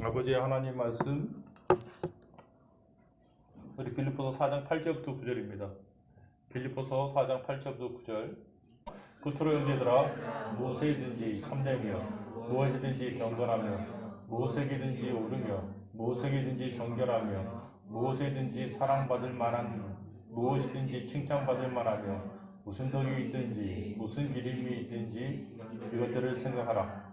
아버지 하나님 말씀 우리 빌립보서 4장 8절부터 9절입니다. 빌립보서 4장 8절부터 9절. 끝으로 형제들아 무엇이든지 참되며 무엇이든지 경건하며 무엇에게든지 오르며 무엇에게든지 정결하며 무엇에든지 사랑받을 만한 무엇이든지 칭찬받을 만하며 무슨 덕이 있든지 무슨 기림이 있든지 이것들을 생각하라.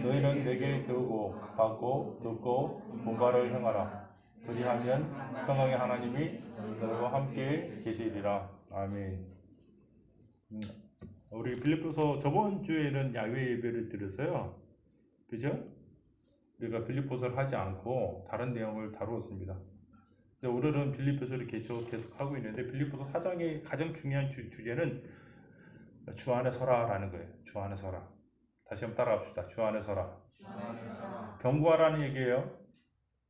너희는 내게 배우고 받고 듣고 본 바를 행하라. 그리하면 평강의 하나님이 너희와 함께 계시리라. 아멘. 우리 빌립보서 저번 주에는 야외 예배를 드려서요, 그죠? 우리가 빌립보서를 하지 않고 다른 내용을 다루었습니다. 근데 오늘은 빌립보서를 계속 하고 있는데 빌립보서 4장의 가장 중요한 주제는 주 안에 서라라는 거예요. 주 안에 서라. 다시 한번 따라합시다. 주 안에 서라. 경고하라는 얘기예요.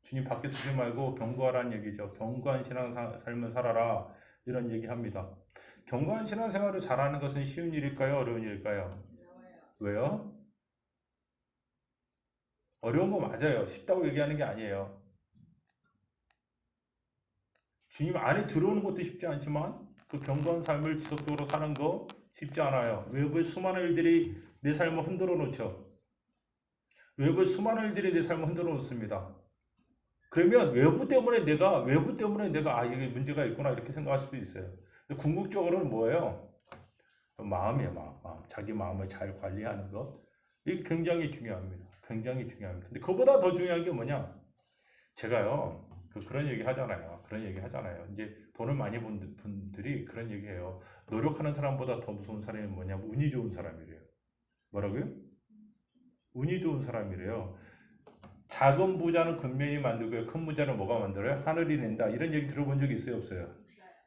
주님 밖에 서지 말고 경고하라는 얘기죠. 견고한 신앙 삶을 살아라, 이런 얘기합니다. 견고한 신앙 생활을 잘하는 것은 쉬운 일일까요? 어려운 일일까요? 왜요? 어려운 거 맞아요. 쉽다고 얘기하는 게 아니에요. 주님 안에 들어오는 것도 쉽지 않지만 그 견고한 삶을 지속적으로 사는 거 쉽지 않아요. 외부의 수많은 일들이 내 삶을 흔들어 놓죠. 외부의 수많은 일들이 내 삶을 흔들어 놓습니다. 그러면 외부 때문에 내가 이게 문제가 있구나 이렇게 생각할 수도 있어요. 근데 궁극적으로는 뭐예요? 마음이에요. 마음. 자기 마음을 잘 관리하는 것. 이게 굉장히 중요합니다. 굉장히 중요합니다. 근데 그보다 더 중요한 게 뭐냐? 제가요, 그런 얘기 하잖아요. 이제 돈을 많이 번 분들이 그런 얘기해요. 노력하는 사람보다 더 무서운 사람이 뭐냐면 운이 좋은 사람이래요. 뭐라고요? 운이 좋은 사람이래요. 작은 부자는 근면이 만들고요. 큰 부자는 뭐가 만들어요? 하늘이 낸다. 이런 얘기 들어본 적 있어요? 없어요?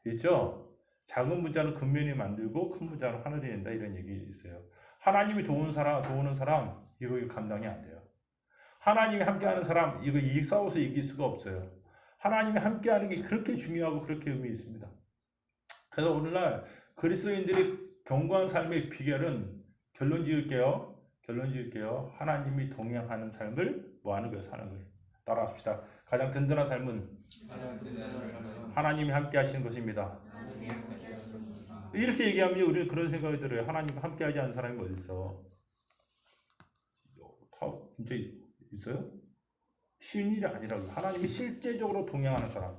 있죠? 작은 부자는 근면이 만들고 큰 부자는 하늘이 낸다. 이런 얘기 있어요. 하나님이 도우는 사람 이거 감당이 안 돼요. 하나님이 함께하는 사람 이거 싸워서 이길 수가 없어요. 하나님이 함께하는 게 그렇게 중요하고 그렇게 의미 있습니다. 그래서 오늘날 그리스도인들이 견고한 삶의 비결은 결론 지을게요. 하나님이 동행하는 삶을 뭐 하는 거예요? 사는 거예요. 따라합시다. 가장 든든한 삶은 하나님이 함께 하시는 것입니다. 이렇게 얘기하면 우리는 그런 생각이 들어요. 하나님과 함께 하지 않는 사람이 어디 있어? 진짜 있어요? 쉬운 일이 아니라고. 하나님이 실제적으로 동행하는 사람,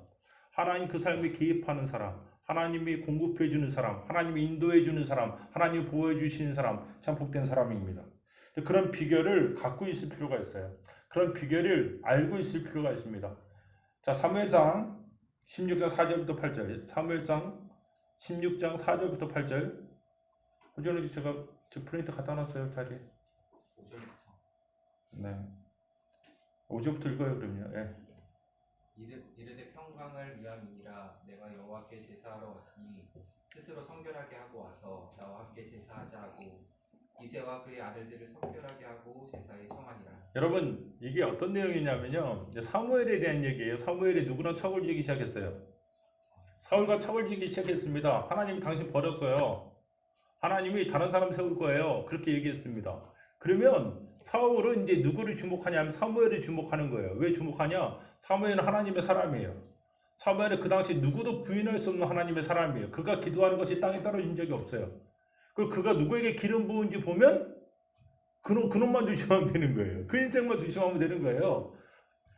하나님 그 삶에 개입하는 사람, 하나님이 공급해 주는 사람, 하나님이 인도해 주는 사람, 하나님이 보호해 주시는 사람, 참 복된 사람입니다. 그런 비결을 갖고 있을 필요가 있어요. 그런 비결을 알고 있을 필요가 있습니다. 자, 사무엘상 16장 4절부터 8절. 사무엘상 16장 4절부터 8절. 호전이 제가 프린트 갖다 놨어요, 자리에. 5절부터. 네. 5절부터 읽어요, 그럼요. 예. 이르되 평강을 위함이니라. 내가 여호와께 제사하러 왔으니 스스로 성결하게 하고 와서 나와 함께 제사하자 하고 이새와 그의 아들들을 성결하게 하고 제사에 청하니라. 여러분, 이게 어떤 내용이냐면요, 사무엘에 대한 얘기예요. 사무엘이 누구랑 척을 지기 시작했어요? 사울과 척을 지기 시작했습니다. 하나님이 당신 버렸어요. 하나님이 다른 사람 세울 거예요. 그렇게 얘기했습니다. 그러면 사울은 이제 누구를 주목하냐면 사무엘을 주목하는 거예요. 왜 주목하냐? 사무엘은 하나님의 사람이에요. 사무엘은 그 당시 누구도 부인할 수 없는 하나님의 사람이에요. 그가 기도하는 것이 땅에 떨어진 적이 없어요. 그리고 그가 누구에게 기름 부은지 보면 그놈만 조심하면 되는 거예요. 그 인생만 조심하면 되는 거예요.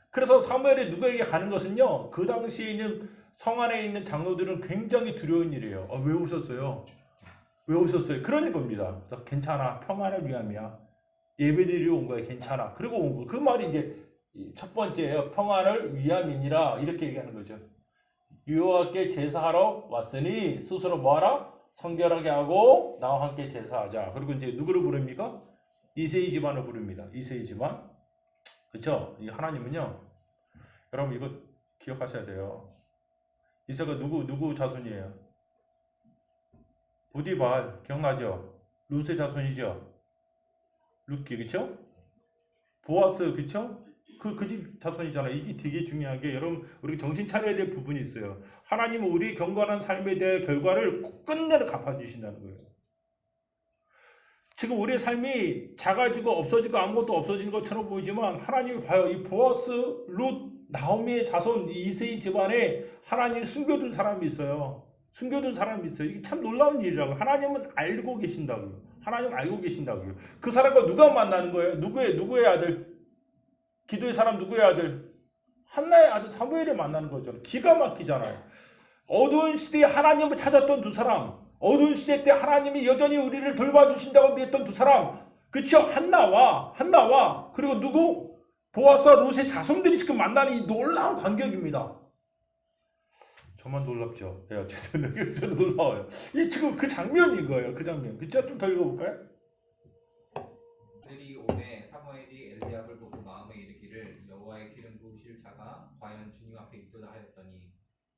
그래서 사무엘이 누구에게 가는 것은요, 그 당시에 있는 성 안에 있는 장로들은 굉장히 두려운 일이에요. 왜 오셨어요? 그런 겁니다. 그래서 괜찮아, 평안을 위함이야. 예배드리러 온 거야, 괜찮아. 그리고 온 거. 그 말이 이제 첫 번째예요. 평안을 위함이니라, 이렇게 얘기하는 거죠. 여호와께 제사하러 왔으니 스스로 뭐하라? 성결하게 하고 나와 함께 제사하자. 그리고 이제 누구를 부릅니까? 이새의 집안을 부릅니다. 이새의 집안. 그렇죠? 이 하나님은요, 여러분 이거 기억하셔야 돼요. 이새가 누구 자손이에요? 보디발 기억나죠? 룻의 자손이죠. 룻기, 그쵸? 보아스, 그쵸? 그 집 자손이잖아요. 이게 되게 중요한 게, 여러분 우리 정신 차려야 될 부분이 있어요. 하나님은 우리 경건한 삶에 대해 결과를 끝내는 갚아주신다는 거예요. 지금 우리의 삶이 작아지고 없어지고 아무것도 없어진 것처럼 보이지만 하나님이 봐요. 이 보아스, 룻, 나오미의 자손 이세의 집안에 하나님이 숨겨둔 사람이 있어요. 숨겨둔 사람이 있어요. 이게 참 놀라운 일이라고요. 하나님은 알고 계신다고요. 하나님 알고 계신다고요. 그 사람과 누가 만나는 거예요? 누구의 아들? 기도의 사람 누구의 아들? 한나의 아들 사무엘을 만나는 거죠. 기가 막히잖아요. 어두운 시대에 하나님을 찾았던 두 사람, 어두운 시대 때 하나님이 여전히 우리를 돌봐주신다고 믿었던 두 사람, 그쵸? 한나와 그리고 누구? 보아스와 룻의 자손들이 지금 만나는 이 놀라운 간격입니다. 저만 놀랍죠? 예, 어쨌든 저는 놀라워요. 이 지금 그 장면인 거예요. 그 장면. 그쵸? 좀 더 읽어볼까요? 그들이 오매 사무엘이 엘리압을 보고 마음에 이르기를 여호와의 기름 부으실 자가 과연 주님 앞에 있도다 하였더니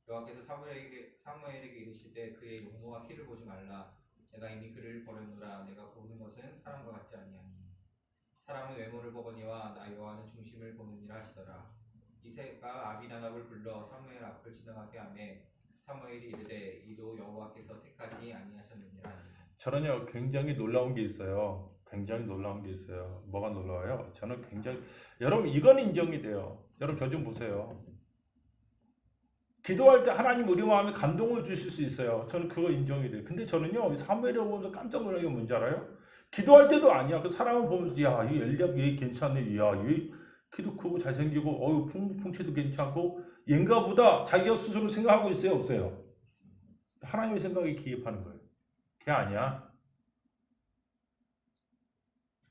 여호와께서 사무엘에게 이르시되 그의 용모와 키를 보지 말라. 내가 이미 그를 버렸노라. 내가 보는 것은 사람과 같지 아니하니 사람은 외모를 보거니와 나 여호와는 중심을 보느니라 하시더라. 이새가 아비나답을 불러 사무엘 앞을 지나가게 하매 사무엘이 이르되 이도 여호와께서 택하지 아니하셨느니라 하니. 저는요 굉장히 놀라운 게 있어요. 굉장히 놀라운 게 있어요. 뭐가 놀라워요? 저는 굉장히 여러분 이건 인정이 돼요. 여러분 저 좀 보세요. 기도할 때 하나님 우리 마음에 감동을 주실 수 있어요. 저는 그거 인정이 돼요. 근데 저는요 사무엘을 보면서 깜짝 놀란 게 뭔지 알아요? 기도할 때도 아니야. 그 사람을 보면서 야이 엘리압 얘 괜찮네. 야얘 키도 크고 잘생기고 어유 풍채도 괜찮고 얘인가 보다 자기가 스스로 생각하고 있어요? 없어요? 하나님의 생각에 기입하는 거예요. 걔 아니야.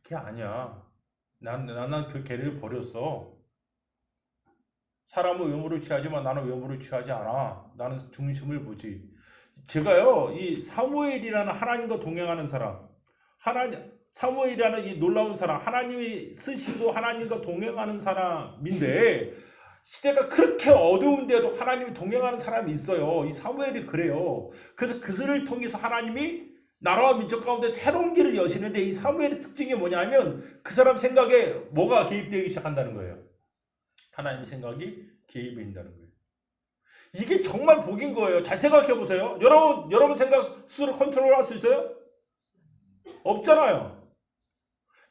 걔 아니야. 난 그 걔를 버렸어. 사람은 외모를 취하지만 나는 외모를 취하지 않아. 나는 중심을 보지. 제가요, 이 사무엘이라는 하나님과 동행하는 사람, 사무엘이라는 이 놀라운 사람, 하나님이 쓰시고 하나님과 동행하는 사람인데, 시대가 그렇게 어두운데도 하나님이 동행하는 사람이 있어요. 이 사무엘이 그래요. 그래서 그들을 통해서 하나님이 나라와 민족 가운데 새로운 길을 여시는데 이 사무엘의 특징이 뭐냐면 그 사람 생각에 뭐가 개입되기 시작한다는 거예요. 하나님의 생각이 개입이 된다는 거예요. 이게 정말 복인 거예요. 잘 생각해 보세요. 여러분 생각 스스로 컨트롤할 수 있어요? 없잖아요.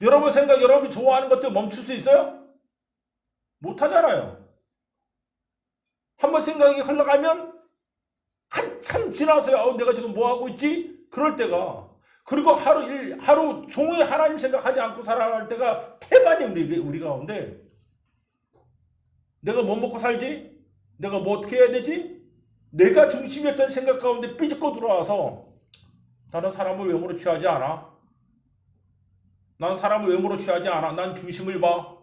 여러분 생각, 여러분이 좋아하는 것들 멈출 수 있어요? 못 하잖아요. 한번 생각이 흘러가면 한참 지나서요. 내가 지금 뭐 하고 있지? 그럴 때가. 그리고 하루 종일 하나님 생각하지 않고 살아갈 때가 태반이 우리 가운데. 내가 뭐 먹고 살지? 내가 뭐 어떻게 해야 되지? 내가 중심이었던 생각 가운데 삐집고 들어와서 나는 사람을 외모로 취하지 않아. 난 사람을 외모로 취하지 않아. 난 중심을 봐.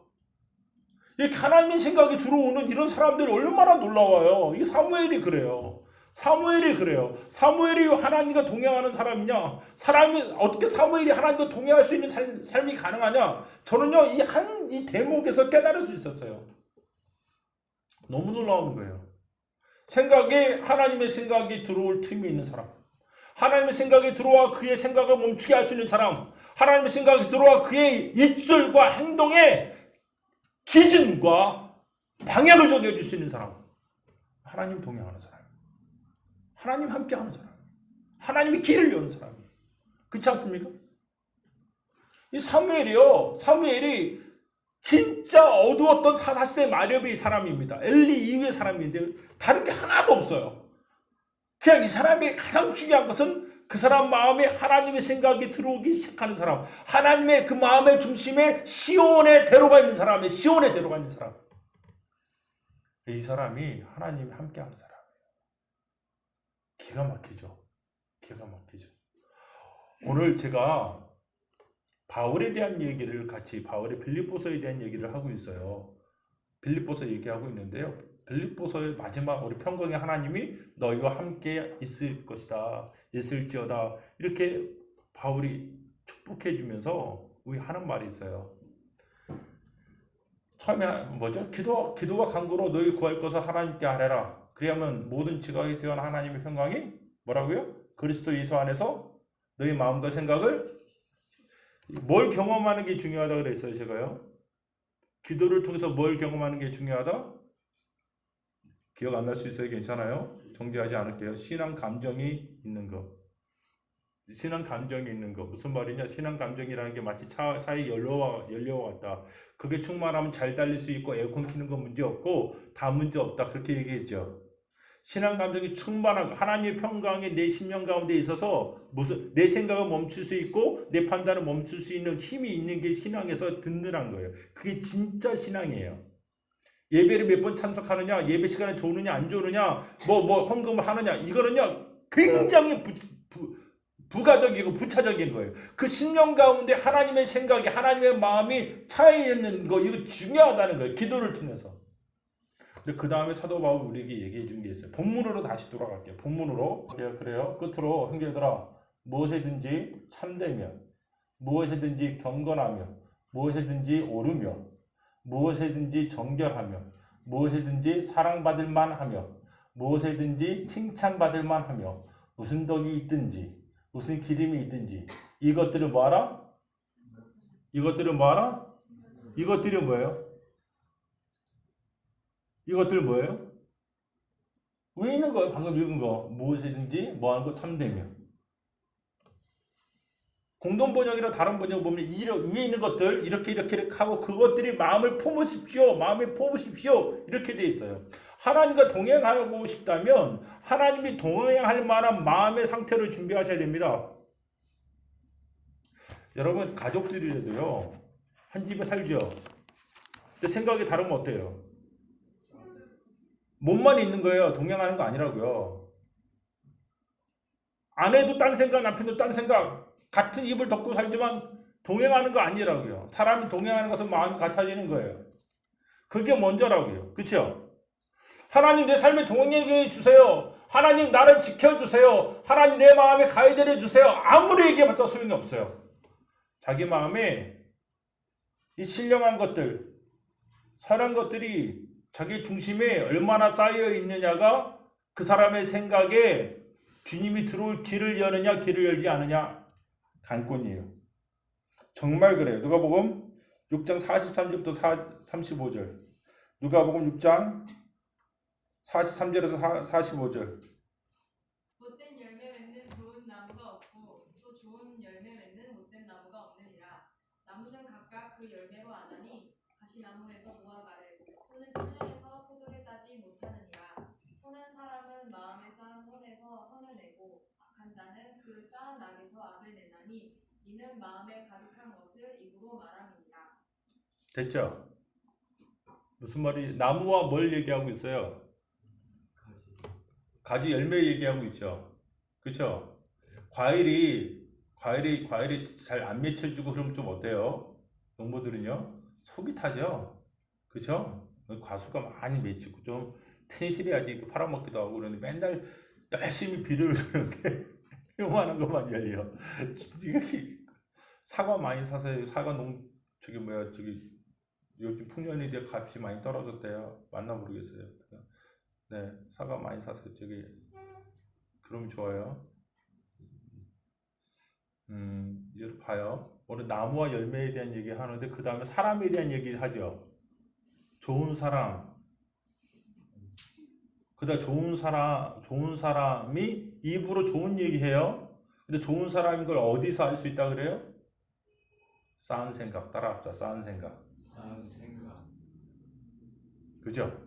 이렇게 하나님의 생각이 들어오는 이런 사람들이 얼마나 놀라워요. 이 사무엘이 그래요. 사무엘이 하나님과 동행하는 사람이냐? 사람이 어떻게 사무엘이 하나님과 동행할 수 있는 삶이 가능하냐? 저는요 이 대목에서 깨달을 수 있었어요. 너무 놀라운 거예요. 하나님의 생각이 들어올 틈이 있는 사람, 하나님의 생각이 들어와 그의 생각을 멈추게 할 수 있는 사람, 하나님의 생각이 들어와 그의 입술과 행동에 기준과 방향을 정해줄 수 있는 사람, 하나님 동행하는 사람, 하나님 함께하는 사람, 하나님의 길을 여는 사람. 그렇지 않습니까? 이 사무엘이 진짜 어두웠던 사사시대 마렵의 사람입니다. 엘리 이후의 사람인데 다른 게 하나도 없어요. 그냥 이 사람의 가장 중요한 것은 그 사람 마음에 하나님의 생각이 들어오기 시작하는 사람, 하나님의 그 마음의 중심에 시온의 대로가 있는 사람이에요. 시온의 대로가 있는 사람. 이 사람이 하나님이 함께하는 사람이에요. 기가 막히죠. 오늘 제가 바울에 대한 얘기를 바울의 빌립보서에 대한 얘기를 하고 있어요. 빌립보서 얘기하고 있는데요. 빌립보서의 마지막 우리 평강의 하나님이 너희와 함께 있을 것이다. 있을지어다. 이렇게 바울이 축복해 주면서 우리 하는 말이 있어요. 처음에 뭐죠? 기도와 간구로 너희 구할 것을 하나님께 아뢰라. 그리하면 모든 지각에 뛰어난 하나님의 평강이 뭐라고요? 그리스도 예수 안에서 너희 마음과 생각을 뭘 경험하는 게 중요하다 그랬어요, 제가요. 기도를 통해서 뭘 경험하는 게 중요하다? 기억 안 날 수 있어요? 괜찮아요? 정리하지 않을게요. 신앙 감정이 있는 거. 신앙 감정이 있는 거. 무슨 말이냐? 신앙 감정이라는 게 마치 차의 연료와 같다. 그게 충만하면 잘 달릴 수 있고 에어컨 키는 건 문제 없고 다 문제 없다. 그렇게 얘기했죠. 신앙 감정이 충만하고 하나님의 평강이 내 심령 가운데 있어서 무슨 내 생각을 멈출 수 있고 내 판단을 멈출 수 있는 힘이 있는 게 신앙에서 든든한 거예요. 그게 진짜 신앙이에요. 예배를 몇 번 참석하느냐, 예배 시간에 좋느냐 안 좋느냐, 뭐 헌금을 하느냐, 이거는요 굉장히 부가적이고 부차적인 거예요. 그 심령 가운데 하나님의 생각이, 하나님의 마음이 차에 있는 거, 이거 중요하다는 거예요. 기도를 통해서. 근데 그 다음에 사도 바울 우리에게 얘기해 준 게 있어요. 본문으로 다시 돌아갈게요. 본문으로. 그래요. 끝으로 형제들아, 무엇이든지 참되며, 무엇이든지 경건하며, 무엇이든지 옳으며, 무엇이든지 정결하며, 무엇이든지 사랑받을 만하며, 무엇이든지 칭찬받을 만하며, 무슨 덕이 있든지, 무슨 기림이 있든지, 이것들을 뭐하라? 이것들은 뭐하라? 이것들이 뭐예요? 이것들 뭐예요? 왜 있는 거예요? 방금 읽은 거. 무엇이든지 뭐하는 거 참되며. 공동 번역이랑 다른 번역 보면 위에 있는 것들 이렇게 하고 그것들이 마음을 품으십시오. 마음에 품으십시오. 이렇게 돼 있어요. 하나님과 동행하고 싶다면 하나님이 동행할 만한 마음의 상태를 준비하셔야 됩니다. 여러분 가족들이라도요. 한 집에 살죠. 근데 생각이 다르면 어때요? 몸만 있는 거예요. 동행하는 거 아니라고요. 아내도 딴 생각, 남편도 딴 생각, 같은 입을 덮고 살지만 동행하는 거 아니라고요. 사람이 동행하는 것은 마음이 같아지는 거예요. 그게 먼저라고요. 그렇죠? 하나님 내 삶에 동행해 주세요. 하나님 나를 지켜주세요. 하나님 내 마음에 가이드해 주세요. 아무리 얘기해봤자 소용이 없어요. 자기 마음에 이 신령한 것들, 선한 것들이 자기 중심에 얼마나 쌓여 있느냐가 그 사람의 생각에 주님이 들어올 길을 여느냐 길을 열지 않느냐 관건이에요. 정말 그래요. 누가복음 6장 43절부터 35절. 누가복음 6장 43절에서 45절. 못된 열매 맺는 좋은 나무가 없고 또 좋은 열매 맺는 못된 나무가 없느니라. 나무는 각각 그 열매로 아나니 가시나무에서 무화과를 또는 찔레에서 포도를 따지 못하느니라. 선한 사람은 마음에 쌓은 선에서 선을 내고 악한 자는 그 쌓은 악에서 악을 내나니 이는 마음에 가득한 것을 입으로 말함이니라. 됐죠? 무슨 말이 나무와 뭘 얘기하고 있어요? 가지 열매 얘기하고 있죠. 그렇죠? 과일이 잘 안 맺혀지고 그러면 좀 어때요? 농부들은요 속이 타죠. 그렇죠? 과수가 많이 맺히고 좀 튼실해야지 팔아먹기도 하고 그러는데 맨날 열심히 비료를 주는데 요만한 것만 열려. 사과 많이 사세요. 사과 요즘 풍년이 돼 값이 많이 떨어졌대요. 맞나 모르겠어요. 네, 사과 많이 사세요. 그럼 좋아요. 이걸 봐요. 오늘 나무와 열매에 대한 얘기 하는데 그 다음에 사람에 대한 얘기를 하죠. 좋은 사람. 그다음 좋은 사람이 입으로 좋은 얘기해요. 근데 좋은 사람인 걸 어디서 알 수 있다 그래요? 쌓은 생각. 따라합시다. 쌓은 생각. 그죠?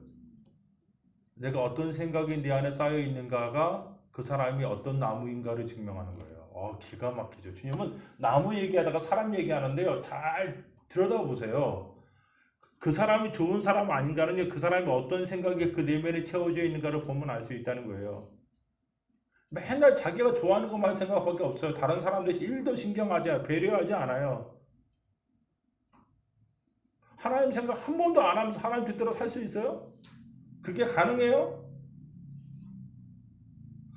내가 어떤 생각이 내 안에 쌓여 있는가가 그 사람이 어떤 나무인가를 증명하는 거예요. 기가 막히죠. 주님은 나무 얘기하다가 사람 얘기하는데요. 잘 들여다보세요. 그 사람이 좋은 사람 아닌가는 그 사람이 어떤 생각이 그 내면에 채워져 있는가를 보면 알 수 있다는 거예요. 맨날 자기가 좋아하는 것만 생각밖에 없어요. 다른 사람들이 1도 신경하지 않아요. 배려하지 않아요. 하나님 생각 한 번도 안 하면서 하나님 뜻대로 살 수 있어요? 그게 가능해요?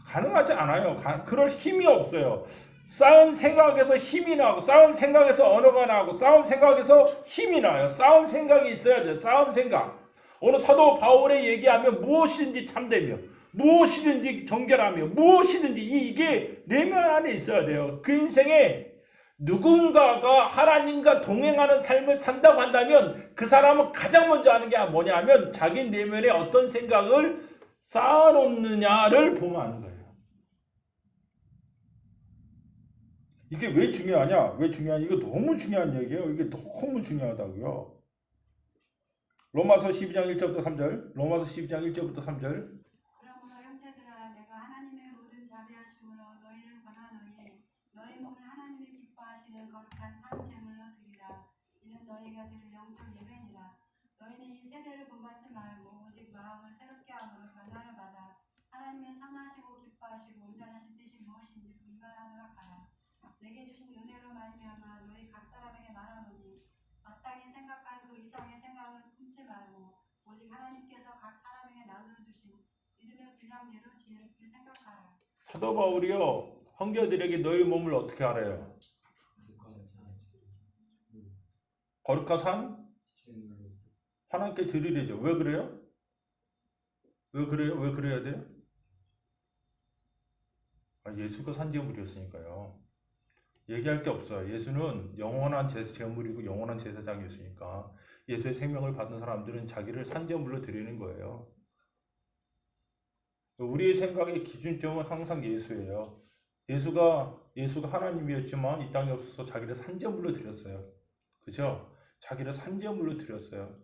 가능하지 않아요. 그럴 힘이 없어요. 쌓은 생각에서 힘이 나고, 쌓은 생각에서 언어가 나고, 쌓은 생각에서 힘이 나요. 쌓은 생각이 있어야 돼요. 쌓은 생각. 오늘 사도 바울의 얘기하면 무엇이든지 참되며, 무엇이든지 정결하며, 무엇이든지 이게 내면 안에 있어야 돼요. 그 인생에 누군가가 하나님과 동행하는 삶을 산다고 한다면 그 사람은 가장 먼저 하는 게 뭐냐면 자기 내면에 어떤 생각을 쌓아놓느냐를 보면 아는 거예요. 이게 왜 중요하냐? 왜 중요하냐? 이거 너무 중요한 얘기예요. 이게 너무 중요하다고요. 로마서 12장 1절부터 3절. 로마서 12장 1절부터 3절. 그러므로 형제들아 내가 하나님의 모든 자비하심으로 너희를 권하노니 너희 몸을 하나님이 기뻐하시는 거룩한 산 제물로 드리라. 이는 너희가 드릴 영적 예배니라. 너희는 이 세대를 본받지 말고 오직 마음을 새롭게 함으로 변화를 받아 하나님의 선하시고 기뻐하시고 온전하신 뜻이 무엇인지 분별하도록 하라. 내게 주신 은혜로 말미암아 너희 각 사람에게 말하노니 마땅히 생각한 그 이상의 생각을 품지 말고 오직 하나님께서 각 사람에게 나누어 주신 믿음의 분량대로 지혜롭게 생각하라. 사도 바울이요. 형제들에게 너희 몸을 어떻게 하래요? 거룩한 산? 하나님께 드리래죠. 왜 그래요? 왜 그래요? 왜 그래야 돼요? 예수가 산제물이었으니까요. 얘기할 게 없어요. 예수는 영원한 제물이고 영원한 제사장이었으니까 예수의 생명을 받은 사람들은 자기를 산제물로 드리는 거예요. 우리의 생각의 기준점은 항상 예수예요. 예수가 하나님이었지만 이 땅에 없어서 자기를 산제물로 드렸어요. 그죠? 자기를 산제물로 드렸어요.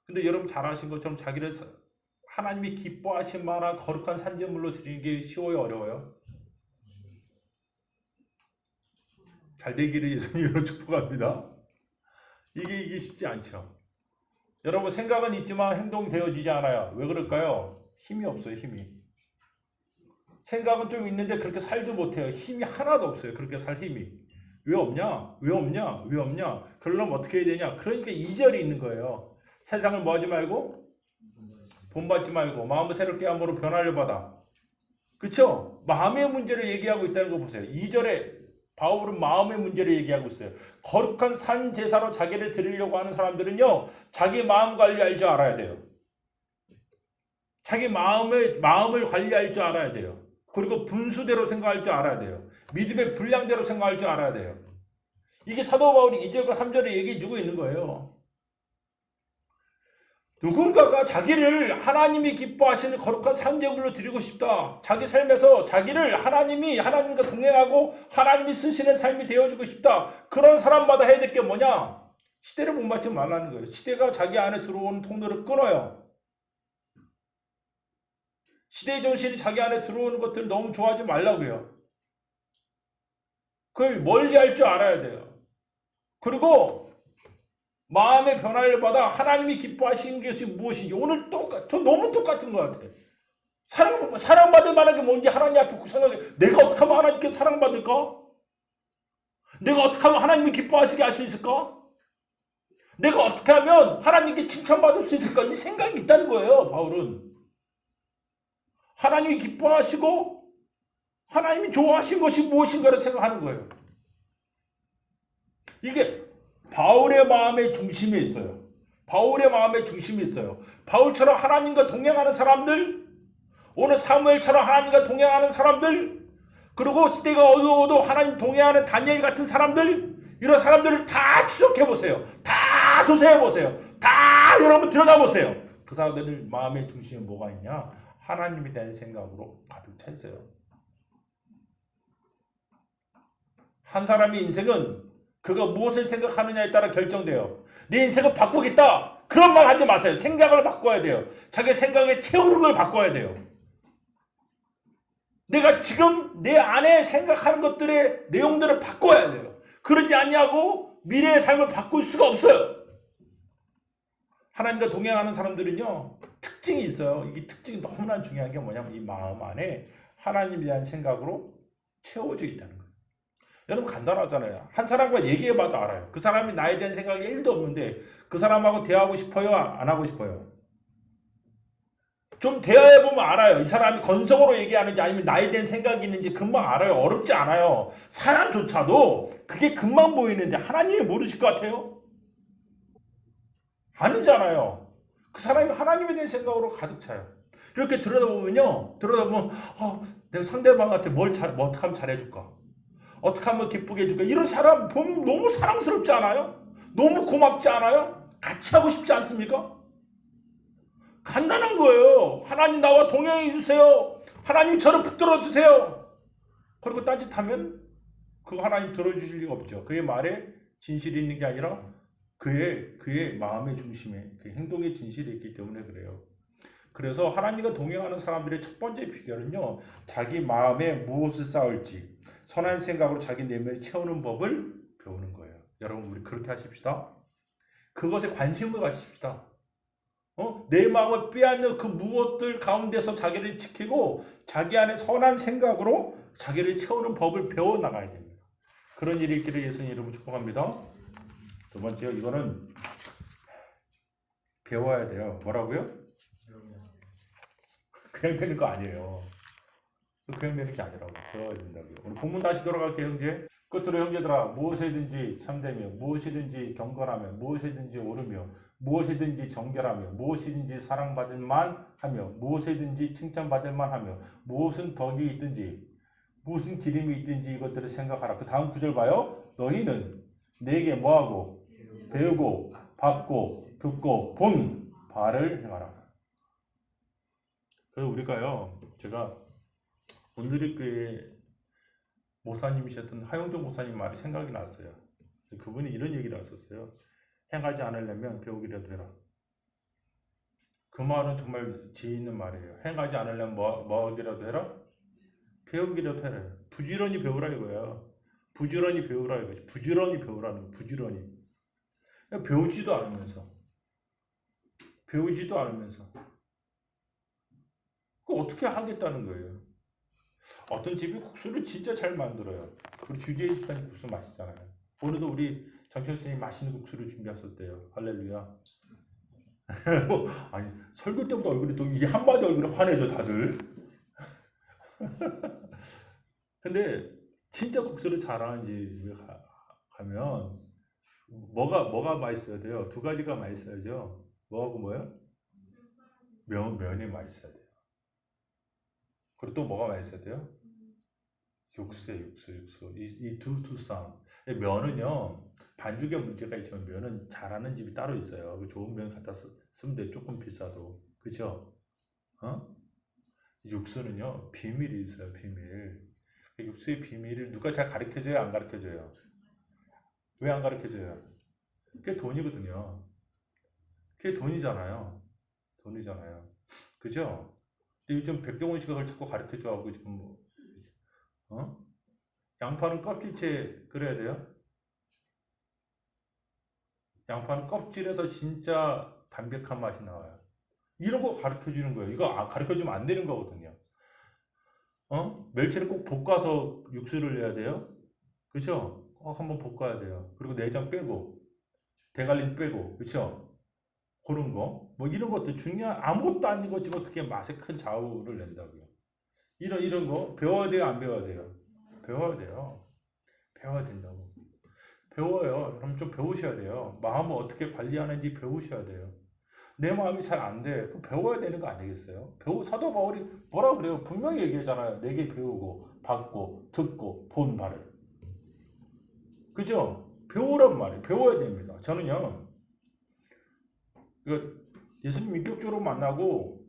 근데 여러분 잘 아신 것처럼 자기를 하나님이 기뻐하실 만한 거룩한 산제물로 드리는 게 쉬워요, 어려워요? 잘 되기를 예수님으로 축복합니다. 이게 쉽지 않죠. 여러분 생각은 있지만 행동이 되어지지 않아요. 왜 그럴까요? 힘이 없어요. 힘이. 생각은 좀 있는데 그렇게 살지 못해요. 힘이 하나도 없어요. 그렇게 살 힘이. 왜 없냐? 왜 없냐? 왜 없냐? 그러려면 어떻게 해야 되냐? 그러니까 2절이 있는 거예요. 세상을 뭐 하지 말고? 본받지 말고 마음을 새롭게 함으로 변화를 받아. 그쵸? 마음의 문제를 얘기하고 있다는 거 보세요. 2절에 바울은 마음의 문제를 얘기하고 있어요. 거룩한 산 제사로 자기를 드리려고 하는 사람들은요. 자기 마음 관리 알 줄 알아야 돼요. 자기 마음을 관리할 줄 알아야 돼요. 그리고 분수대로 생각할 줄 알아야 돼요. 믿음의 분량대로 생각할 줄 알아야 돼요. 이게 사도 바울이 2절과 3절에 얘기해 주고 있는 거예요. 누군가가 자기를 하나님이 기뻐하시는 거룩한 산제물로 드리고 싶다. 자기 삶에서 자기를 하나님과 동행하고 하나님이 쓰시는 삶이 되어주고 싶다. 그런 사람마다 해야 될 게 뭐냐? 시대를 본받지 말라는 거예요. 시대가 자기 안에 들어오는 통로를 끊어요. 시대의 정신이 자기 안에 들어오는 것들 너무 좋아하지 말라고요. 그걸 멀리할 줄 알아야 돼요. 그리고 마음의 변화를 받아 하나님이 기뻐하시는 것이 무엇인지 오늘 저 너무 똑같은 것 같아요. 사랑받을 만한 게 뭔지 하나님 앞에 구성하게 내가 어떻게 하면 하나님께 사랑받을까? 내가 어떻게 하면 하나님이 기뻐하시게 할 수 있을까? 내가 어떻게 하면 하나님께 칭찬받을 수 있을까? 이 생각이 있다는 거예요. 바울은. 하나님이 기뻐하시고 하나님이 좋아하신 것이 무엇인가를 생각하는 거예요. 이게 바울의 마음의 중심에 있어요. 바울의 마음의 중심이 있어요. 바울처럼 하나님과 동행하는 사람들, 오늘 사무엘처럼 하나님과 동행하는 사람들, 그리고 시대가 어두워도 하나님 동행하는 다니엘 같은 사람들, 이런 사람들을 다 추적해 보세요. 다 조사해 보세요. 다 여러분 들여다보세요. 그 사람들 마음의 중심에 뭐가 있냐? 하나님에 대한 생각으로 가득 차 있어요. 한 사람의 인생은 그가 무엇을 생각하느냐에 따라 결정돼요. 내 인생을 바꾸겠다. 그런 말 하지 마세요. 생각을 바꿔야 돼요. 자기 생각에 채우는 걸 바꿔야 돼요. 내가 지금 내 안에 생각하는 것들의 내용들을 바꿔야 돼요. 그러지 않냐고 미래의 삶을 바꿀 수가 없어요. 하나님과 동행하는 사람들은요. 특징이 있어요. 이 특징이 너무나 중요한 게 뭐냐면 이 마음 안에 하나님에 대한 생각으로 채워져 있다는 거예요. 여러분 간단하잖아요. 한 사람과 얘기해봐도 알아요. 그 사람이 나에 대한 생각이 1도 없는데 그 사람하고 대화하고 싶어요? 안 하고 싶어요? 좀 대화해보면 알아요. 이 사람이 건성으로 얘기하는지 아니면 나에 대한 생각이 있는지 금방 알아요. 어렵지 않아요. 사람조차도 그게 금방 보이는데 하나님이 모르실 것 같아요? 아니잖아요. 그 사람이 하나님에 대한 생각으로 가득 차요. 이렇게 들여다보면 내가 상대방한테 어떻게 하면 잘해줄까? 어떻게 하면 기쁘게 해줄까? 이런 사람 보면 너무 사랑스럽지 않아요? 너무 고맙지 않아요? 같이 하고 싶지 않습니까? 간단한 거예요. 하나님 나와 동행해 주세요. 하나님 저를 붙들어 주세요. 그리고 딴짓하면 그거 하나님 들어주실 리가 없죠. 그의 말에 진실이 있는 게 아니라 그의 마음의 중심에 그 행동의 진실이 있기 때문에 그래요. 그래서 하나님과 동행하는 사람들의 첫 번째 비결은요, 자기 마음에 무엇을 쌓을지 선한 생각으로 자기 내면을 채우는 법을 배우는 거예요. 여러분, 우리 그렇게 하십시다. 그것에 관심을 가집시다. 내 마음을 빼앗는 그 무엇들 가운데서 자기를 지키고 자기 안에 선한 생각으로 자기를 채우는 법을 배워 나가야 됩니다. 그런 일이 있기를 예수님 이름으로 축복합니다. 두 번째요, 이거는 배워야 돼요. 뭐라고요? 그냥 되는 거 아니에요. 그냥 되는 게 아니라고. 배워야 된다고요. 오늘 본문 다시 돌아갈게요, 형제. 끝으로 형제들아, 무엇이든지 참되며 무엇이든지 경건하며 무엇이든지 옳으며 무엇이든지 정결하며 무엇이든지 사랑받을 만하며 무엇이든지 칭찬받을 만하며 무엇은 덕이 있든지 무슨 기림이 있든지 이것들을 생각하라. 그 다음 구절 봐요. 너희는 내게 뭐하고 배우고 받고 듣고 본 바를 행하라. 그래서 우리가요, 제가 오늘의 교회 목사님이셨던 하용종 목사님 말이 생각이 났어요. 그분이 이런 얘기를 하셨어요. 행하지 않으려면 배우기라도 해라. 그 말은 정말 지혜 있는 말이에요. 행하지 않으려면 뭐 하기라도 해라? 배우기라도 해라. 부지런히 배우라 이거야. 부지런히 배우라 이거지. 부지런히 배우라는 거. 부지런히. 배우지도 않으면서. 그 어떻게 하겠다는 거예요. 어떤 집이 국수를 진짜 잘 만들어요. 그리고 주제의 집사님 국수 맛있잖아요. 오늘도 우리 장철 선생님 맛있는 국수를 준비하셨대요. 할렐루야. 아니, 설교 때부터 얼굴이 또 이 한마디 얼굴에 환해져 다들. 근데 진짜 국수를 잘하는 집에 가면 뭐가 맛있어야 돼요? 두 가지가 맛있어야죠. 뭐하고 뭐요? 면이 맛있어야 돼요. 그리고 또 뭐가 맛있어야 돼요? 육수. 이 두 쌍. 면은요, 반죽에 문제가 있지만 면은 잘하는 집이 따로 있어요. 그 좋은 면 갖다 쓰면 돼. 조금 비싸도. 그죠? 육수는요, 비밀이 있어요. 비밀. 육수의 비밀을 누가 잘 가르쳐줘요? 안 가르쳐줘요? 왜 안 가르쳐줘요? 그게 돈이거든요. 그게 돈이잖아요. 그죠? 근데 요즘 백종원 씨가 그걸 자꾸 가르쳐줘하고 지금 양파는 껍질째 끓여야 돼요? 양파는 껍질에서 진짜 담백한 맛이 나와요. 이런 거 가르쳐주는 거예요. 이거 가르쳐주면 안 되는 거거든요. 멸치를 꼭 볶아서 육수를 내야 돼요? 그죠? 꼭 한번 볶아야 돼요. 그리고 내장 빼고, 대갈림 빼고, 그쵸? 그런 거. 뭐 이런 것도 아무것도 아닌 거지만 그게 맛에 큰 좌우를 낸다고요. 이런 거 배워야 돼요? 안 배워야 돼요? 배워야 돼요. 배워야 된다고. 배워요. 그럼 좀 배우셔야 돼요. 마음을 어떻게 관리하는지 배우셔야 돼요. 내 마음이 잘 안 돼. 그럼 배워야 되는 거 아니겠어요? 사도 바울이 뭐라 그래요? 분명히 얘기하잖아요. 내게 배우고 받고 듣고 본 바를. 그죠? 배우란 말이에요. 배워야 됩니다. 저는요, 예수님 인격적으로 만나고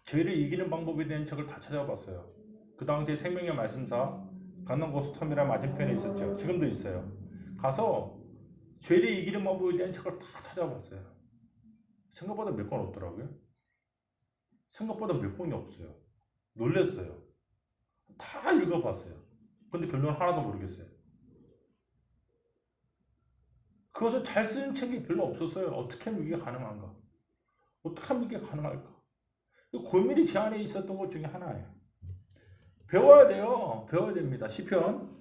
죄를 이기는 방법에 대한 책을 다 찾아봤어요. 그 당시에 생명의 말씀사 강남고속터미널 맞은편에 있었죠. 지금도 있어요. 가서 죄를 이기는 방법에 대한 책을 다 찾아봤어요. 생각보다 몇 권 없더라고요. 생각보다 몇 권이 없어요. 놀랐어요. 다 읽어봤어요. 근데 결론 하나도 모르겠어요. 그것을 잘 쓰는 책이 별로 없었어요. 어떻게 하면 이게 가능한가? 어떻게 하면 이게 가능할까? 고민이 제 안에 있었던 것 중에 하나예요. 배워야 돼요. 배워야 됩니다. 시편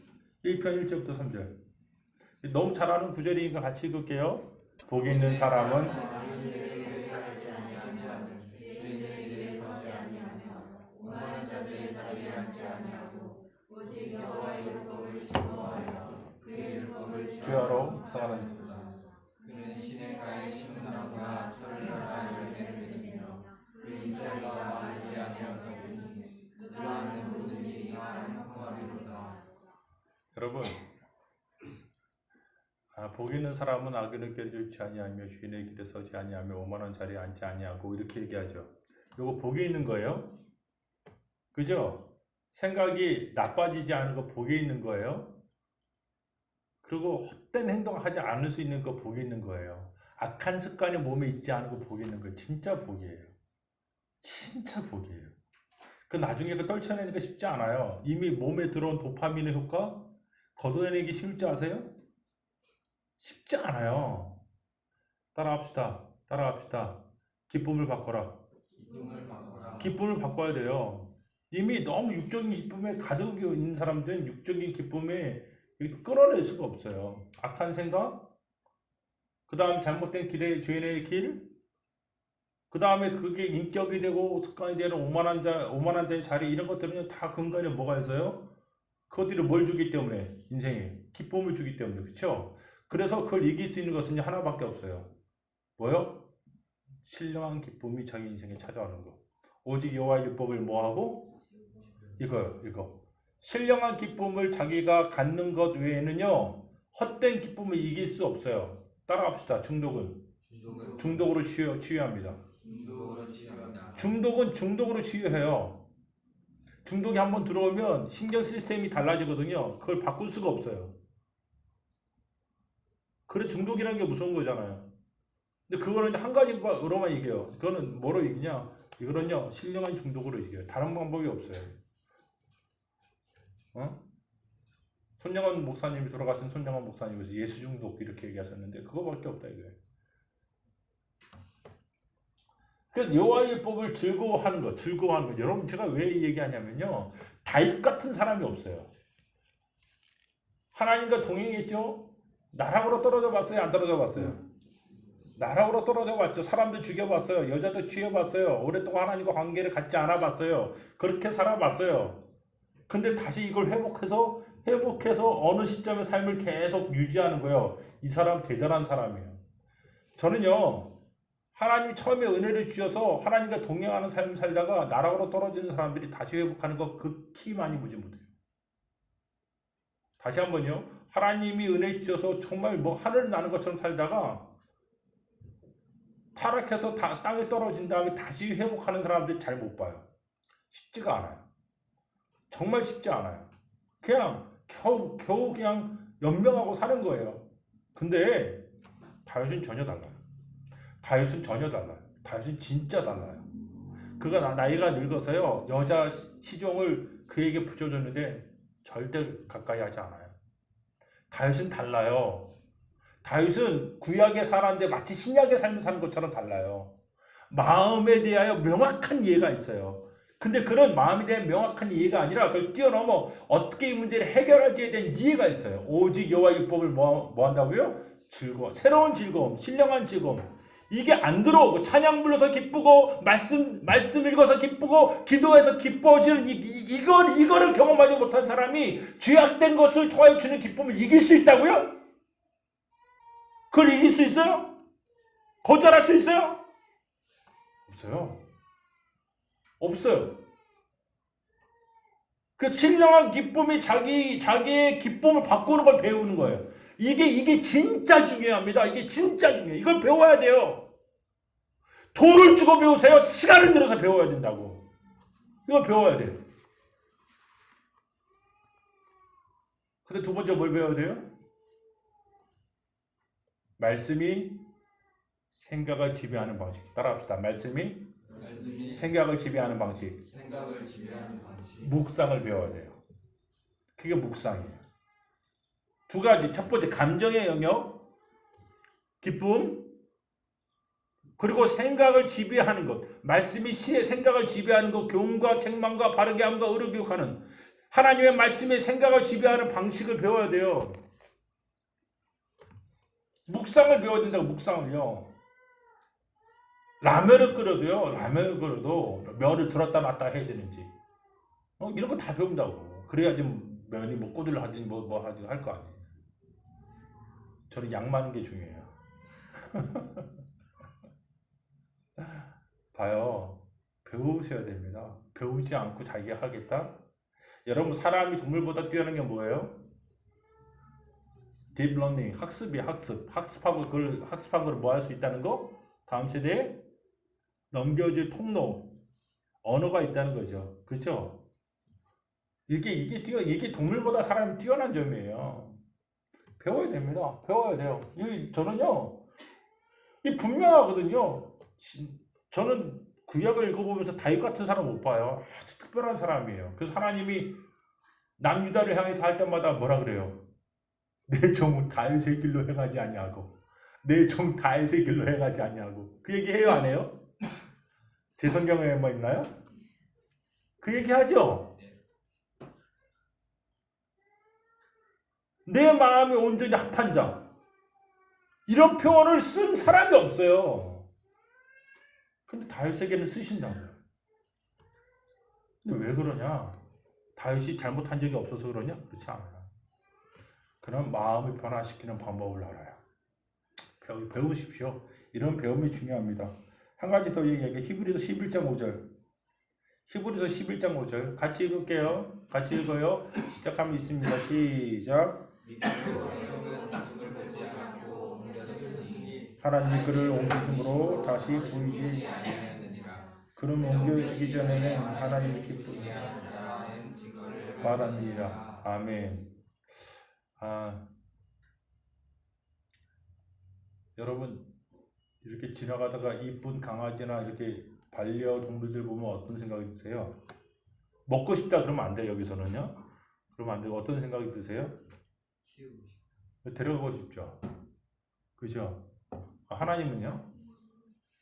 1편 1절부터 3절. 너무 잘 아는 구절이니까 같이 읽을게요. 복이 있는 사람은 주야로 묵상하는 그는 시냇가에 심은 나무가 철로라 열매를 맺으며 그 잎사귀가 마르지 아니하더니 그가 하는 모든 일이 형통하리로다. 여러분, 복 있는 사람은 악인을 꾀르지 아니하며 주인의 길에 서지 아니하며 오만한 자리에 앉지 아니하고 이렇게 얘기하죠. 이거 복이 있는 거예요. 그죠? 생각이 나빠지지 않은 거 복이 있는 거예요. 그리고 헛된 행동을 하지 않을 수 있는 거 복이 있는 거예요. 악한 습관이 몸에 있지 않은 거 복이 있는 거 진짜 복이에요. 진짜 복이에요. 그 나중에 그 떨쳐내기가 쉽지 않아요. 이미 몸에 들어온 도파민의 효과 걷어내기 쉬울 줄 아세요? 쉽지 않아요. 따라합시다. 기쁨을 바꿔라. 기쁨을 바꿔라. 기쁨을 바꿔야 돼요. 이미 너무 육적인 기쁨에 가득 있는 사람들은 육적인 기쁨에 끌어낼 수가 없어요. 악한 생각, 그 다음 잘못된 길의 죄인의 길, 그 다음에 그게 인격이 되고 습관이 되는 오만한 자의 자리, 이런 것들은 다 근간에 뭐가 있어요? 그것들이 뭘 주기 때문에? 인생에 기쁨을 주기 때문에. 그렇죠? 그래서 그걸 이길 수 있는 것은 하나밖에 없어요. 뭐요? 신령한 기쁨이 자기 인생에 찾아오는 거. 오직 여호와의 율법을 뭐하고? 이거. 신령한 기쁨을 자기가 갖는 것 외에는요, 헛된 기쁨을 이길 수 없어요. 따라갑시다. 중독으로 치유합니다. 중독은 중독으로 치유해요. 중독이 한번 들어오면 신경 시스템이 달라지거든요. 그걸 바꿀 수가 없어요. 그래, 중독이라는 게 무서운 거잖아요. 근데 그거는 한 가지로만 이겨요. 그거는 뭐로 이기냐? 이거는요, 신령한 중독으로 이겨요. 다른 방법이 없어요. 손영원 목사님이 돌아가신 손영원 목사님께서 예수 중독 이렇게 얘기하셨는데 그거밖에 없다 이거예요. 그래서 여호와의 율법을 즐거워하는 것. 여러분 제가 왜 이 얘기하냐면요, 다윗 같은 사람이 없어요. 하나님과 동행했죠. 나락으로 떨어져 봤어요? 안 떨어져 봤어요? 나락으로 떨어져 봤죠. 사람들 죽여봤어요. 여자도 취해봤어요. 오랫동안 하나님과 관계를 갖지 않아 봤어요. 그렇게 살아봤어요. 근데 다시 이걸 회복해서 어느 시점의 삶을 계속 유지하는 거예요. 이 사람 대단한 사람이에요. 저는요, 하나님이 처음에 은혜를 주셔서 하나님과 동행하는 삶을 살다가 나락으로 떨어지는 사람들이 다시 회복하는 거 극히 많이 보지 못해요. 다시 한번요. 하나님이 은혜 주셔서 정말 뭐 하늘 나는 것처럼 살다가 타락해서 땅에 떨어진 다음에 다시 회복하는 사람들이 잘 못 봐요. 쉽지가 않아요. 정말 쉽지 않아요. 그냥 겨우 그냥 연명하고 사는 거예요. 근데 다윗은 전혀 달라요. 다윗은 진짜 달라요. 그가 나이가 늙어서요, 여자 시종을 그에게 붙여줬는데 절대 가까이 하지 않아요. 다윗은 달라요. 다윗은 구약에 살았는데 마치 신약의 삶을 사는 것처럼 달라요. 마음에 대하여 명확한 이해가 있어요. 근데 그런 마음에 대한 명확한 이해가 아니라 그걸 뛰어넘어 어떻게 이 문제를 해결할지에 대한 이해가 있어요. 오직 여호와의 율법을 뭐 한다고요? 즐거워. 새로운 즐거움, 신령한 즐거움. 이게 안 들어오고 찬양 불러서 기쁘고 말씀 읽어서 기쁘고 기도해서 기뻐지는 이거를 경험하지 못한 사람이 죄악된 것을 통하여 주는 기쁨을 이길 수 있다고요? 그걸 이길 수 있어요? 거절할 수 있어요? 없어요. 그 신령한 기쁨이 자기의 기쁨을 바꾸는 걸 배우는 거예요. 이게 진짜 중요합니다. 이게 진짜 중요해요. 이걸 배워야 돼요. 돈을 주고 배우세요. 시간을 들여서 배워야 된다고. 이걸 배워야 돼요. 근데 두 번째 뭘 배워야 돼요? 말씀이 생각을 지배하는 방식. 따라합시다. 말씀이 생각을 지배하는 방식. 묵상을 배워야 돼요. 그게 묵상이에요. 두 가지. 첫 번째, 감정의 영역, 기쁨, 그리고 생각을 지배하는 것. 말씀이 시의 생각을 지배하는 것, 교훈과 책망과 바르게 함과 의를 교육하는 하나님의 말씀의 생각을 지배하는 방식을 배워야 돼요. 묵상을 배워야 된다고. 묵상을요. 라면을 끓여도 면을 들었다 놨다 해야 되는지 이런 거 다 배운다고. 그래야지 면이 뭐 꼬들을 하든지 뭐 하든지 할 거 아니에요. 저는 양 많은 게 중요해요. 봐요. 배우셔야 됩니다. 배우지 않고 자기가 하겠다? 여러분, 사람이 동물보다 뛰어난 게 뭐예요? 딥러닝, 학습하고 그걸 학습한 걸 뭐 할 수 있다는 거? 다음 세대에 넘겨줄 통로, 언어가 있다는 거죠. 그렇죠? 이게 동물보다 사람이 뛰어난 점이에요. 배워야 됩니다. 배워야 돼요. 저는요, 이 분명하거든요. 저는 구약을 읽어보면서 다윗 같은 사람 못 봐요. 아주 특별한 사람이에요. 그래서 하나님이 남유다를 향해서 할 때마다 뭐라 그래요? 내 종 다윗의 길로 행하지 아니하고 내 종 다윗의 길로 행하지 아니하고 그 얘기 해요, 안 해요? 제 성경에만 있나요? 그 얘기 하죠? 내 마음이 온전히 합한 자. 이런 표현을 쓴 사람이 없어요. 근데 다윗에게는 쓰신다고요. 근데 왜 그러냐? 다윗이 잘못한 적이 없어서 그러냐? 그렇지 않아요. 그런 마음을 변화시키는 방법을 알아요. 배우십시오. 이런 배움이 중요합니다. 한 가지 더 얘기할게요. 히브리서 11장 5절. 히브리서 11장 5절. 같이 읽을게요. 같이 읽어요. 시작하면 있습니다. 시작. 하나님이 그를 옮기심으로 다시 보이지 그럼 옮겨지기 전에는 하나님의 기쁨이 바랍니다. 아멘. 여러분 이렇게 지나가다가 이쁜 강아지나 이렇게 반려동물들 보면 어떤 생각이 드세요? 먹고 싶다 그러면 안 돼요. 여기서는요. 그러면 안 되고 어떤 생각이 드세요? 키우고 싶어. 데려가고 싶죠. 그죠? 하나님은요?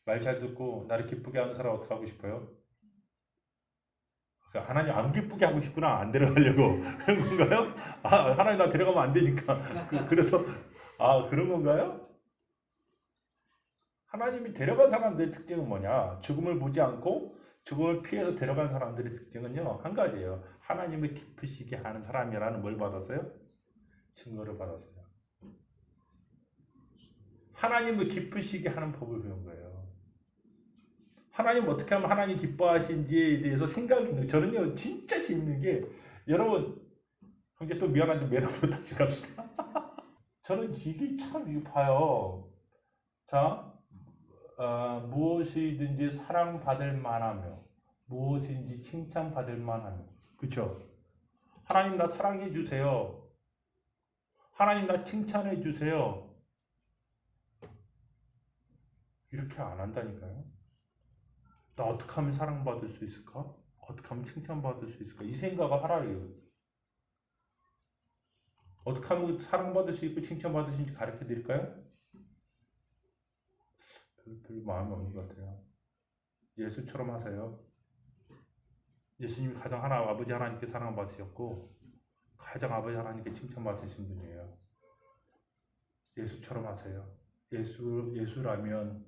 말 잘 듣고 나를 기쁘게 하는 사람 어떻게 하고 싶어요? 그러니까 하나님 안 기쁘게 하고 싶구나. 안 데려가려고 그런 건가요? 하나님 나 데려가면 안 되니까 그래서 그런 건가요? 하나님이 데려간 사람들의 특징은 뭐냐? 죽음을 보지 않고 죽음을 피해서 데려간 사람들의 특징은요 한 가지예요. 하나님을 기쁘시게 하는 사람이라는 뭘 받았어요? 증거를 받았어요. 하나님을 기쁘시게 하는 법을 배운 거예요. 하나님 어떻게 하면 하나님 기뻐하신지에 대해서 생각이 있는 거예요. 저는요 진짜 재밌는 게 여러분 형제 또 미안한데 매력으로 다시 갑시다. 저는 이게 참 이거 봐요. 자 무엇이든지 사랑받을 만하며 무엇인지 칭찬받을 만하며 그렇죠? 하나님 나 사랑해 주세요. 하나님 나 칭찬해 주세요. 이렇게 안 한다니까요. 나 어떻게 하면 사랑받을 수 있을까? 어떻게 하면 칭찬받을 수 있을까? 이 생각을 하라요. 어떻게 하면 사랑받을 수 있고 칭찬받을 수 있는지 가르쳐 드릴까요? 별 마음이 없는 것 같아요. 예수처럼 하세요. 예수님이 가장 아버지 하나님께 사랑받으셨고 가장 아버지 하나님께 칭찬받으신 분이에요. 예수처럼 하세요. 예수라면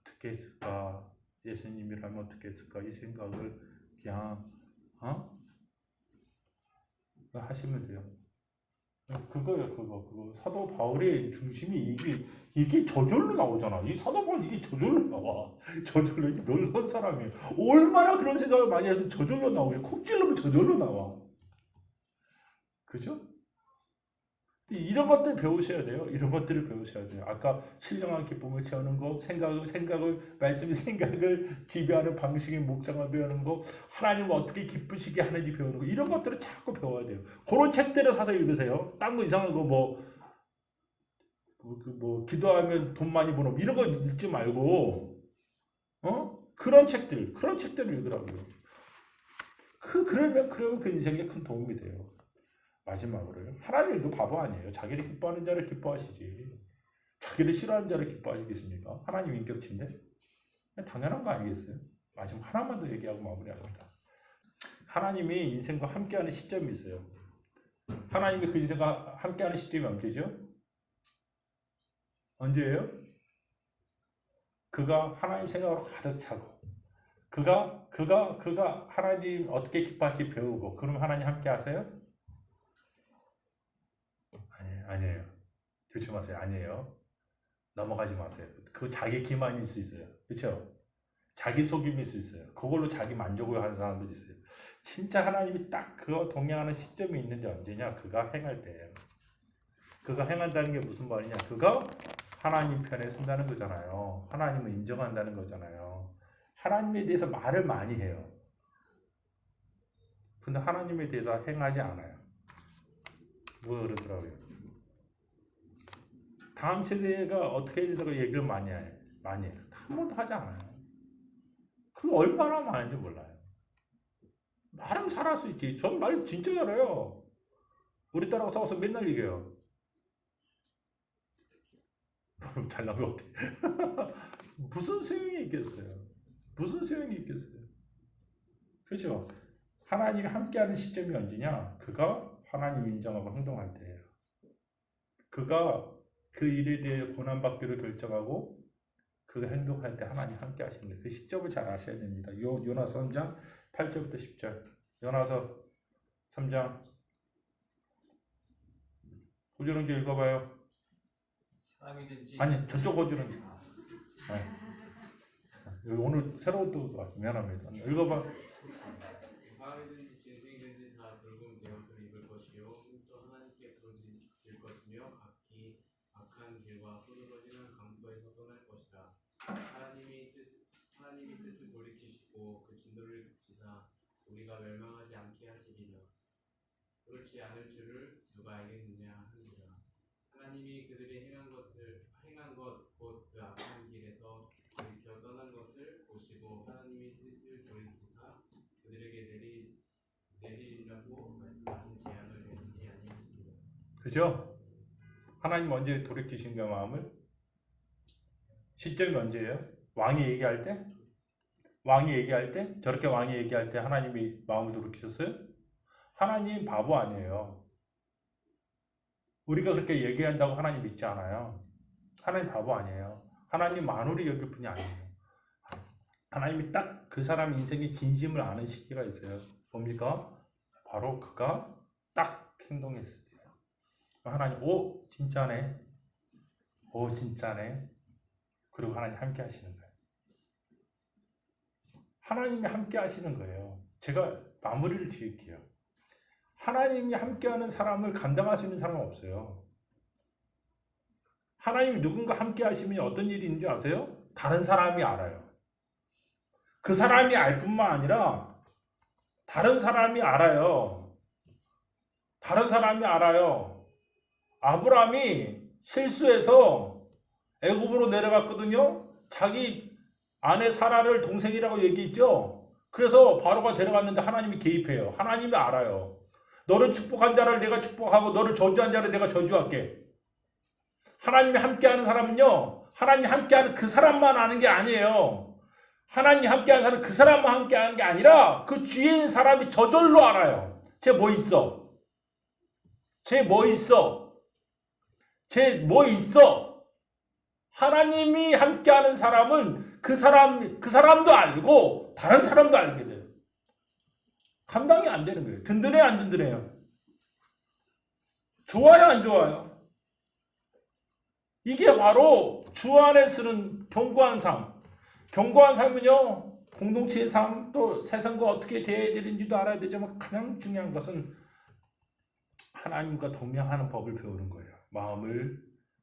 어떻게 했을까? 예수님이라면 어떻게 했을까? 이 생각을 그냥 하시면 돼요. 그거예요, 그거. 사도 바울의 중심이 이게 저절로 나오잖아. 이 사도 바울 이게 저절로 나와. 저절로 놀라운 사람이에요. 얼마나 그런 생각을 많이 해도 저절로 나오게 콕 찔러면 저절로 나와. 그죠? 이런 것들 배우셔야 돼요. 이런 것들을 배우셔야 돼요. 아까 신령한 기쁨을 채우는 거, 말씀의 생각을 지배하는 방식의 묵상을 배우는 거, 하나님을 어떻게 기쁘시게 하는지 배우는 거, 이런 것들을 자꾸 배워야 돼요. 그런 책들을 사서 읽으세요. 딴 거 이상한 거 기도하면 돈 많이 버는 이런 거 읽지 말고, 그런 책들을 읽으라고요. 그러면 그 인생에 큰 도움이 돼요. 마지막으로 하나님도 바보 아니에요. 자기를 기뻐하는 자를 기뻐하시지. 자기를 싫어하는 자를 기뻐하시겠습니까? 하나님 인격체인데 당연한 거 아니겠어요? 마지막 하나만 더 얘기하고 마무리합니다. 하나님이 인생과 함께하는 시점이 있어요. 하나님이 그 인생과 함께하는 시점이 언제죠? 언제예요? 그가 하나님 생각으로 가득 차고 그가 하나님 어떻게 기뻐하실지 배우고 그러면 하나님 함께 하세요? 아니에요. 조심하세요. 아니에요. 넘어가지 마세요. 그 자기 기만일 수 있어요. 그렇죠? 자기 속임일 수 있어요. 그걸로 자기 만족을 하는 사람들이 있어요. 진짜 하나님이 딱 그거 동행하는 시점이 있는데 언제냐? 그가 행할 때. 그가 행한다는 게 무슨 말이냐? 그가 하나님 편에 선다는 거잖아요. 하나님을 인정한다는 거잖아요. 하나님에 대해서 말을 많이 해요. 근데 하나님에 대해서 행하지 않아요. 뭐 그러더라고요. 다음 세대가 어떻게 해야 된다고 얘기를 많이 해요. 한 번도 하지 않아요. 그리고 얼마나 많은지 몰라요. 말은 잘할 수 있지. 전 말 진짜 잘해요. 우리 딸하고 싸워서 맨날 이겨요. 잘난 것 같아. 무슨 소용이 있겠어요? 무슨 소용이 있겠어요? 그렇죠? 하나님이 함께하는 시점이 언제냐? 그가 하나님 인정하고 행동할 때예요. 그가 그 일에 대해 고난받기로 결정하고 그 행동할 때 하나님 함께 하시는 거예요. 그 시점을 잘 아셔야 됩니다. 요나서 3장 8절부터 10절. 요나서 3장 9절은 게 읽어봐요. 사람이든지 아니 저쪽 5절은 네. 오늘 새로 또 왔어. 미안합니다. 읽어봐. 사람이든지 짐승이든지 다 붉은 베옷을 입을 것이요 힘써 하나님께 부르짖을 것이며 각기 악한 길과 손으로 지는 강도에서 떠날 것이다. 하나님이 뜻을 돌이키시고 그 진노를 그치사 우리가 멸망하지 않게 하시리라. 그렇지 않을 줄을 누가 알겠느냐 하니라. 하나님이 그들이 행한 것 곧 그 악한 길에서 돌이켜 떠난 것을 보시고 하나님이 뜻을 돌이키사 그들에게 내리라고 말씀하신 재앙을 내리지 아니하십니다. 그죠? 하나님 언제 돌이키신 거야 마음을? 시점이 언제예요? 왕이 얘기할 때? 왕이 얘기할 때? 저렇게 왕이 얘기할 때 하나님이 마음을 돌이키셨어요? 하나님 바보 아니에요. 우리가 그렇게 얘기한다고 하나님 믿지 않아요. 하나님 바보 아니에요. 하나님 만우리 여길 분이 아니에요. 하나님이 딱 그 사람 인생의 진심을 아는 시기가 있어요. 뭡니까? 바로 그가 딱 행동했을 때예요. 하나님, 오 진짜네. 오 진짜네. 그리고 하나님 함께 하시는 거예요. 하나님이 함께 하시는 거예요. 제가 마무리를 지을게요. 하나님이 함께하는 사람을 감당할 수 있는 사람은 없어요. 하나님이 누군가 함께 하시면 어떤 일이 있는지 아세요? 다른 사람이 알아요. 그 사람이 알 뿐만 아니라 다른 사람이 알아요. 다른 사람이 알아요. 아브라함이 실수해서 애굽으로 내려갔거든요. 자기 아내 사라를 동생이라고 얘기했죠. 그래서 바로가 데려갔는데 하나님이 개입해요. 하나님이 알아요. 너를 축복한 자를 내가 축복하고 너를 저주한 자를 내가 저주할게. 하나님이 함께하는 사람은요. 하나님 함께하는 그 사람만 아는 게 아니에요. 하나님 함께하는 사람은 그 사람만 함께하는 게 아니라 그 주위에 있는 사람이 저절로 알아요. 쟤 뭐 있어? 쟤 뭐 있어? 쟤 뭐 있어? 하나님이 함께하는 사람은 그 사람도 알고 다른 사람도 알게 돼요. 감당이 안 되는 거예요. 든든해요, 안 든든해요? 좋아요, 안 좋아요? 이게 바로 주 안에 쓰는 견고한 삶. 견고한 삶은요, 공동체의 삶, 또 세상과 어떻게 대해야 되는지도 알아야 되지만 가장 중요한 것은 하나님과 동행하는 법을 배우는 거예요.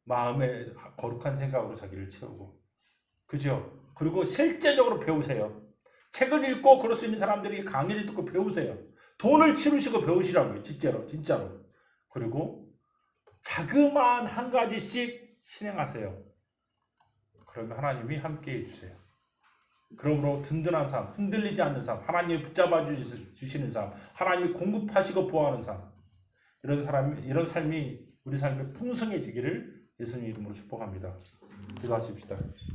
마음에 거룩한 생각으로 자기를 채우고. 그죠? 그리고 실제적으로 배우세요. 책을 읽고 그럴 수 있는 사람들이 강의를 듣고 배우세요. 돈을 치르시고 배우시라고요. 진짜로. 그리고 자그마한 한 가지씩 실행하세요. 그러면 하나님이 함께 해주세요. 그러므로 든든한 삶, 흔들리지 않는 삶, 하나님이 붙잡아 주시는 삶, 하나님이 공급하시고 보호하는 삶, 이런 삶이 우리 삶에 풍성해지기를 예수님 이름으로 축복합니다. 기도하십시다.